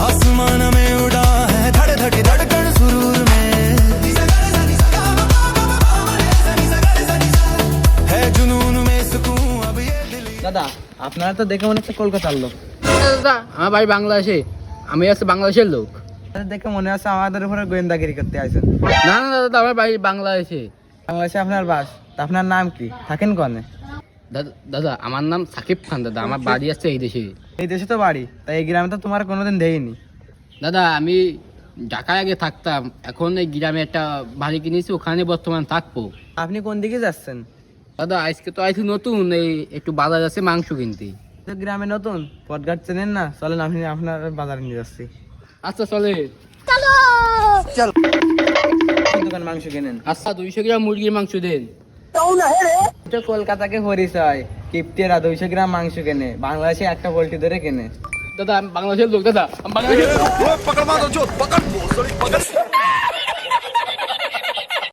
आसमान में उड़ा है धड़ धड़ धड़कन सुरूर में है जुनून में सुकून अब ये दिल। দাদা আপনারা তো দেখে মনে হচ্ছে কলকাতার লোক। দাদা আমার বাড়ি বাংলাদেশে, আমি হচ্ছে বাংলাদেশের লোক। দেখে মনে হচ্ছে আমাদের উপরে গোয়েন্দাগিরি করতে আইছেন। না না দাদা, আমার বাড়ি বাংলাদেশে। বাংলাদেশে আপনার বাস, তা আপনার নাম কি, থাকেন কনে? দাদা আমার নাম সাকিব খান। দাদা আমার বাড়ি আছে এই দেশে। এই দেশে তো বাড়ি, তাই এই গ্রামে তো তোমার কোনোদিন দেখিনি। দাদা আমি ঢাকায় আগে থাকতাম, এখন এই গ্রামে একটা বাড়ি কিনেছি, ওখানে বর্তমান থাকবো। আপনি কোন দিকে যাচ্ছেন? দাদা আজকে তো আইছি নতুন, এই একটু বাজার আছে মাংস কিনতে। তো গ্রামে নতুন, পথঘাট চেনেন না, চলেন আপনি আপনার বাজারে নিয়ে যাচ্ছি। আচ্ছা চলে। কোন দোকান মাংস কেনেন? আচ্ছা 200 গ্রাম মুরগির মাংস দেন। তো কলকাতাকে পরিচয়, কিপ্টেরা 200 গ্রাম মাংস কেনে, বাংলাদেশে একটা পোল্ট্রি ধরে কেনে। দাদা আমি বাংলাদেশের লোক। দাদা আমি বাংলাদেশের লোক। पकड़ मारो जो पकड़